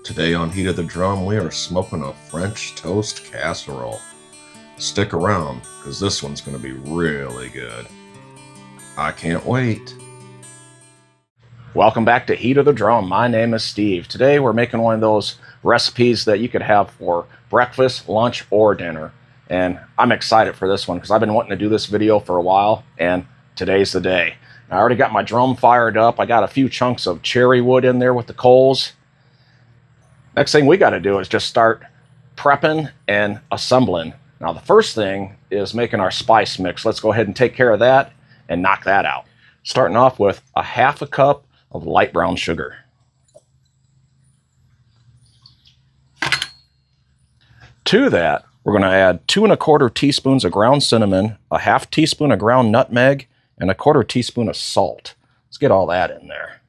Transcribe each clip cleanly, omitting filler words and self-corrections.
Today on Heat of the Drum, we are smoking a French toast casserole. Stick around, because this one's going to be really good. I can't wait. Welcome back to Heat of the Drum. My name is Steve. Today we're making one of those recipes that you could have for breakfast, lunch, or dinner. And I'm excited for this one because I've been wanting to do this video for a while, and today's the day. I already got my drum fired up. I got a few chunks of cherry wood in there with the coals. Next thing we got to do is just start prepping and assembling. Now the first thing is making our spice mix. Let's go ahead and take care of that and knock that out. Starting off with a half a cup of light brown sugar. To that, we're going to add 2 1/4 teaspoons of ground cinnamon, a half teaspoon of ground nutmeg, and a 1/4 teaspoon of salt. Let's get all that in there.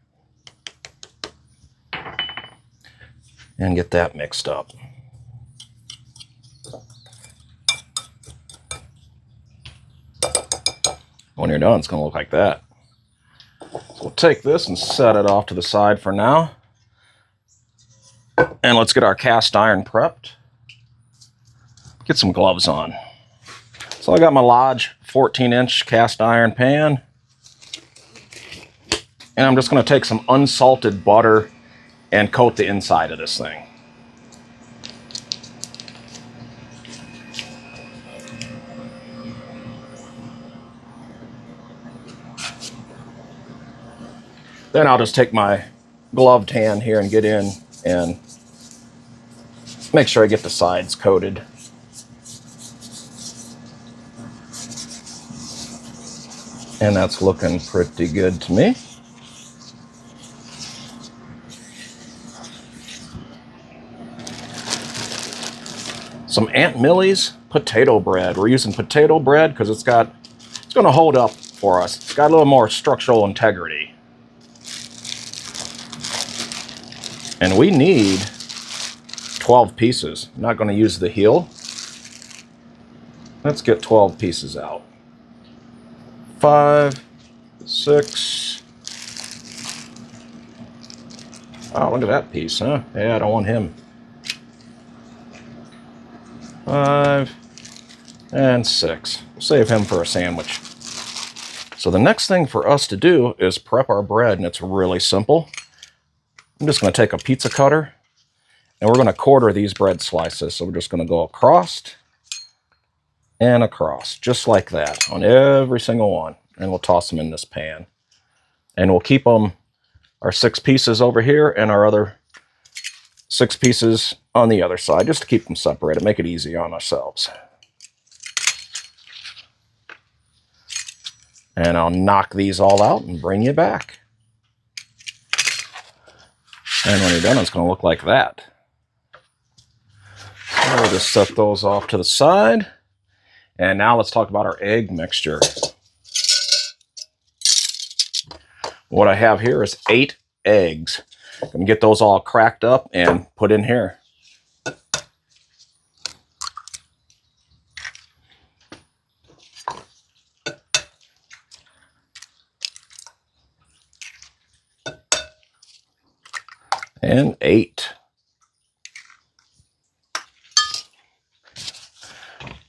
And get that mixed up. When you're done, it's going to look like that. So we'll take this and set it off to the side for now. And let's get our cast iron prepped. Get some gloves on. So I got my Lodge 14-inch cast iron pan. And I'm just going to take some unsalted butter and coat the inside of this thing. Then I'll just take my gloved hand here and get in and make sure I get the sides coated. And that's looking pretty good to me. Some Aunt Millie's potato bread. We're using potato bread because it's going to hold up for us. It's got a little more structural integrity. And we need 12 pieces. I'm not going to use the heel. Let's get 12 pieces out. 5, 6. Oh, look at that piece, huh? Yeah, I don't want him. 5 and 6. We'll save him for a sandwich. So the next thing for us to do is prep our bread, and it's really simple. I'm just going to take a pizza cutter, and we're going to quarter these bread slices. So we're just going to go across and across, just like that, on every single one. And we'll toss them in this pan. And we'll keep them, our 6 pieces over here, and our other 6 pieces on the other side, just to keep them separated, make it easy on ourselves. And I'll knock these all out and bring you back. And when you're done, it's going to look like that. So we'll just set those off to the side. And now let's talk about our egg mixture. What I have here is 8 eggs. I'm going to get those all cracked up and put in here. And 8.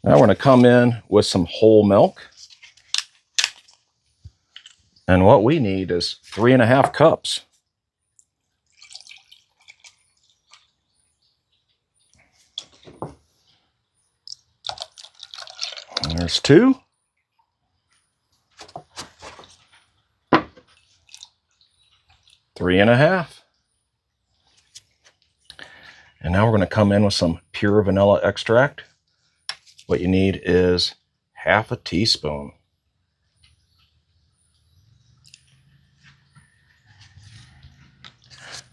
Now we're going to come in with some whole milk. And what we need is 3 1/2 cups. There's 2. Three 1/2. And now we're going to come in with some pure vanilla extract. What you need is 1/2 teaspoon.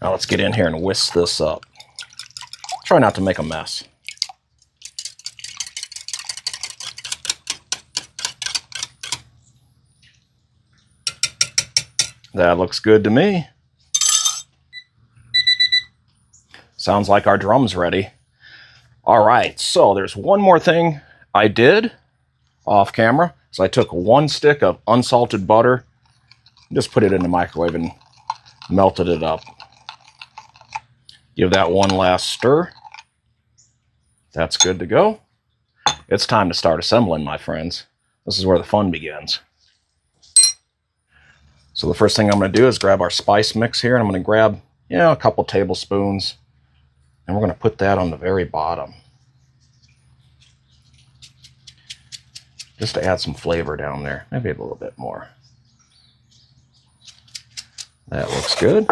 Now let's get in here and whisk this up. Try not to make a mess. That looks good to me. Sounds like our drum's ready. All right, so there's one more thing I did off camera. So I took 1 stick of unsalted butter, just put it in the microwave and melted it up. Give that one last stir. That's good to go. It's time to start assembling, my friends. This is where the fun begins. So the first thing I'm going to do is grab our spice mix here, and I'm going to grab, a couple tablespoons, and we're going to put that on the very bottom. Just to add some flavor down there, maybe a little bit more. That looks good.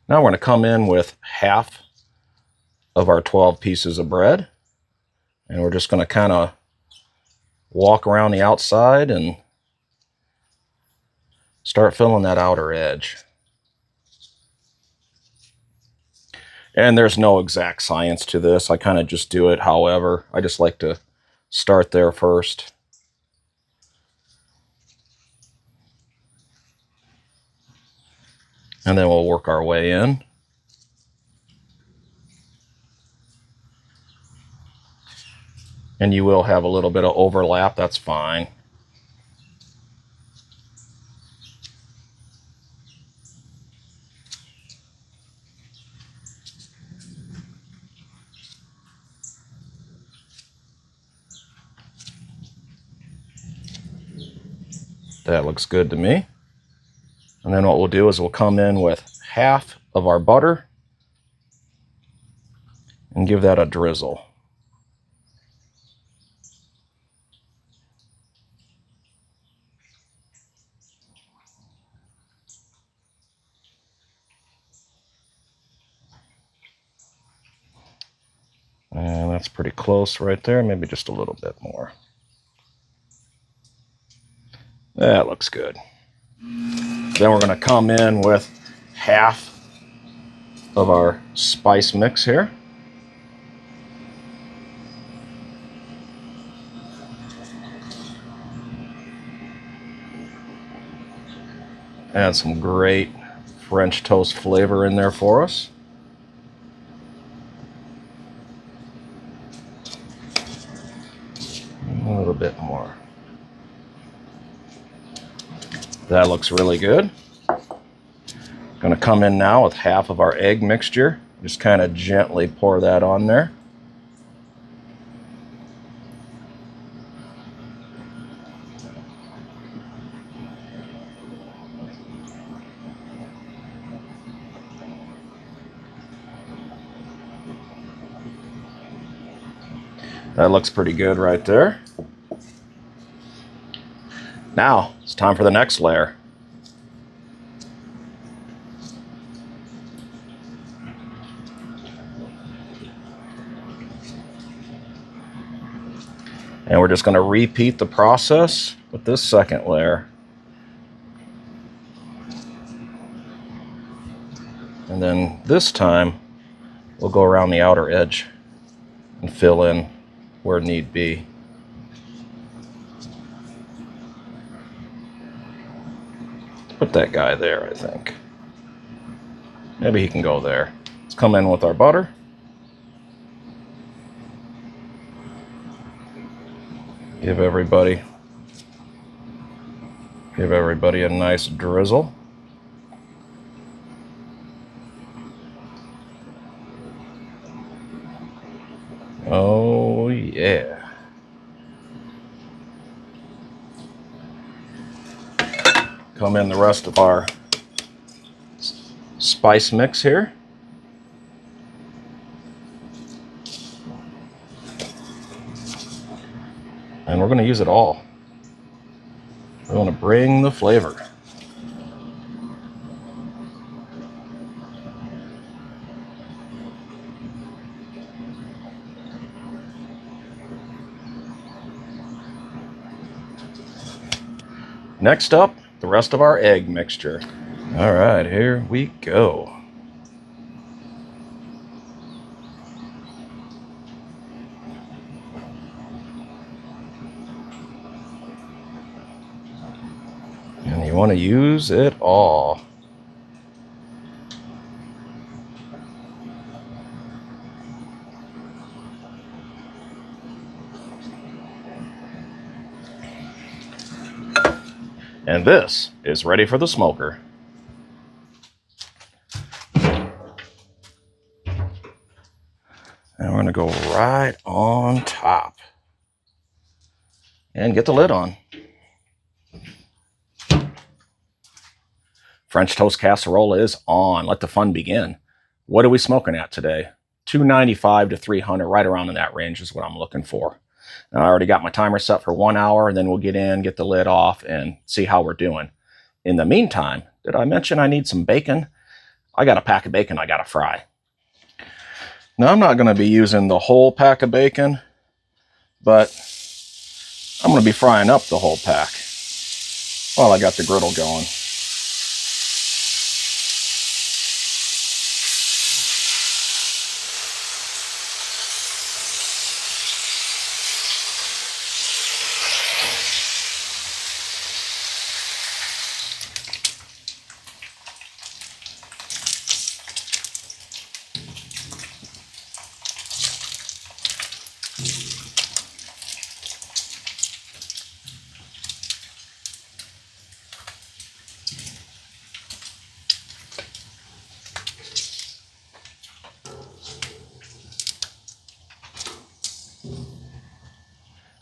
Now we're going to come in with half of our 12 pieces of bread, and we're just going to kind of walk around the outside and start filling that outer edge. And there's no exact science to this. I kind of just do it however. I just like to start there first. And then we'll work our way in. And you will have a little bit of overlap, that's fine. That looks good to me. And then what we'll do is we'll come in with half of our butter and give that a drizzle. And that's pretty close right there, maybe just a little bit more. That looks good. Then we're going to come in with half of our spice mix here. Add some great French toast flavor in there for us. A little bit more. That looks really good. Going to come in now with half of our egg mixture. Just kind of gently pour that on there. That looks pretty good right there. Now, it's time for the next layer. And we're just going to repeat the process with this second layer. And then this time, we'll go around the outer edge and fill in where need be. Put that guy there, I think. Maybe he can go there. Let's come in with our butter. Give everybody a nice drizzle. Oh yeah. Come in the rest of our spice mix here. And we're going to use it all. We want to bring the flavor. Next up, the rest of our egg mixture. All right, here we go. And you want to use it all. And this is ready for the smoker. And we're going to go right on top. And get the lid on. French toast casserole is on. Let the fun begin. What are we smoking at today? 295 to 300, right around in that range is what I'm looking for. Now, I already got my timer set for 1 hour, and then we'll get in, get the lid off, and see how we're doing. In the meantime, did I mention I need some bacon? I got a pack of bacon I got to fry. Now, I'm not going to be using the whole pack of bacon, but I'm going to be frying up the whole pack while I got the griddle going.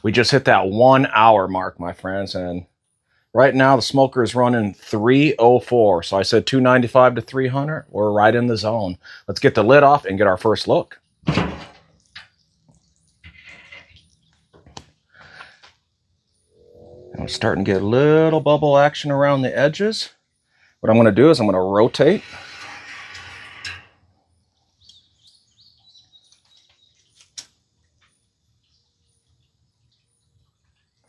We just hit that 1 hour mark, my friends, and right now the smoker is running 304. So I said 295 to 300. We're right in the zone. Let's get the lid off and get our first look. I'm starting to get a little bubble action around the edges. What I'm going to do is I'm going to rotate.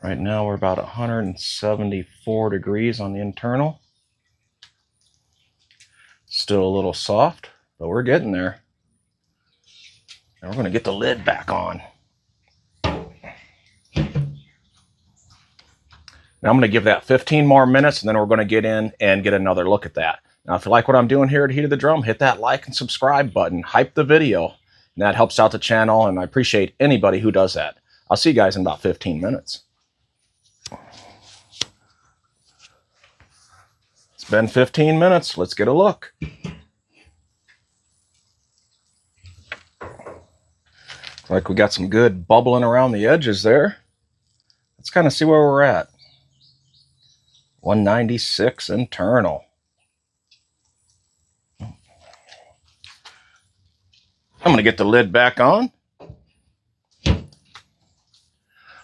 Right now we're about 174 degrees on the internal. Still a little soft, but we're getting there. And we're going to get the lid back on. Now I'm going to give that 15 more minutes, and then we're going to get in and get another look at that. Now, if you like what I'm doing here at Heat of the Drum, hit that like and subscribe button. Hype the video, and that helps out the channel, and I appreciate anybody who does that. I'll see you guys in about 15 minutes. It's been 15 minutes. Let's get a look. Like we got some good bubbling around the edges there. Let's kind of see where we're at. 196 internal. I'm going to get the lid back on.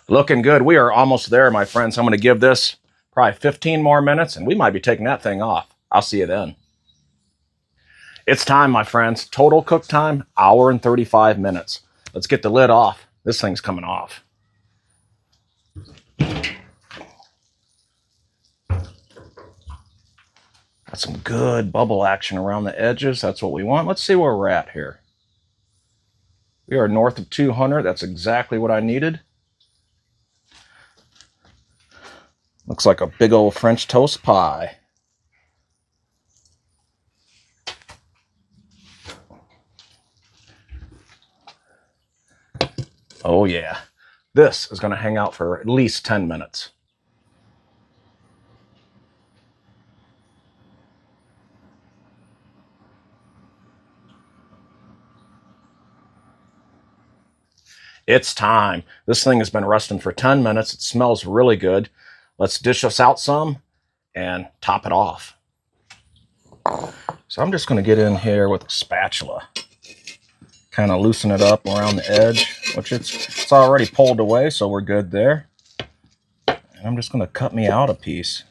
Looking good. We are almost there, my friends. I'm going to give this probably 15 more minutes, and we might be taking that thing off. I'll see you then. It's time, my friends. Total cook time, hour and 35 minutes. Let's get the lid off. This thing's coming off. Got some good bubble action around the edges. That's what we want. Let's see where we're at here. We are north of 200. That's exactly what I needed. Looks like a big old French toast pie. Oh yeah. This is going to hang out for at least 10 minutes. It's time. This thing has been resting for 10 minutes. It smells really good. Let's dish this out some and top it off. So I'm just going to get in here with a spatula. Kind of loosen it up around the edge, which it's already pulled away, so we're good there. And I'm just going to cut me out a piece.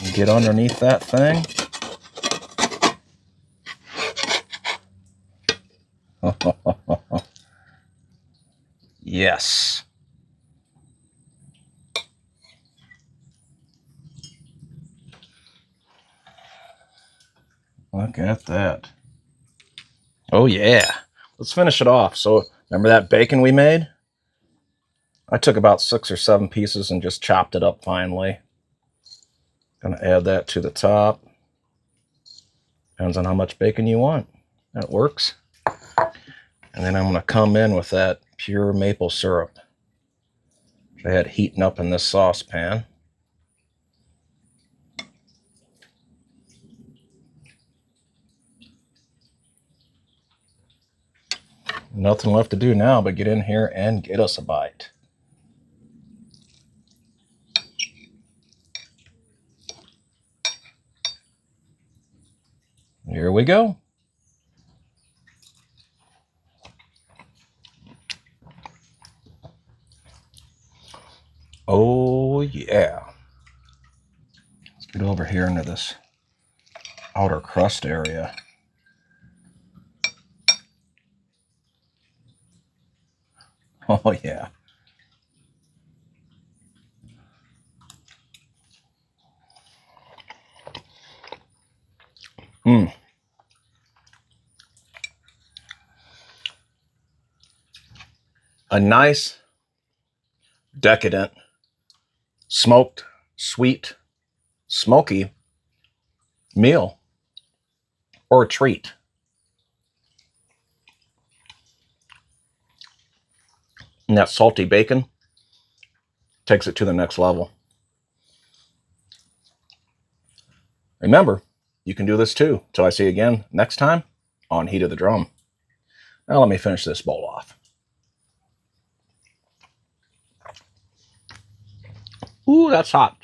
And get underneath that thing. Yes. Look at that. Oh yeah. Let's finish it off. So remember that bacon we made? I took about 6 or 7 pieces and just chopped it up finely. Gonna add that to the top. Depends on how much bacon you want. That works. And then I'm going to come in with that pure maple syrup, which I had heating up in this saucepan. Nothing left to do now but get in here and get us a bite. Here we go. Oh, yeah. Let's get over here into this outer crust area. Oh, yeah. Mmm. A nice, decadent, smoked, sweet, smoky meal or a treat. And that salty bacon takes it to the next level. Remember, you can do this too. Till I see you again next time on Heat of the Drum. Now let me finish this bowl off. Ooh, that's hot.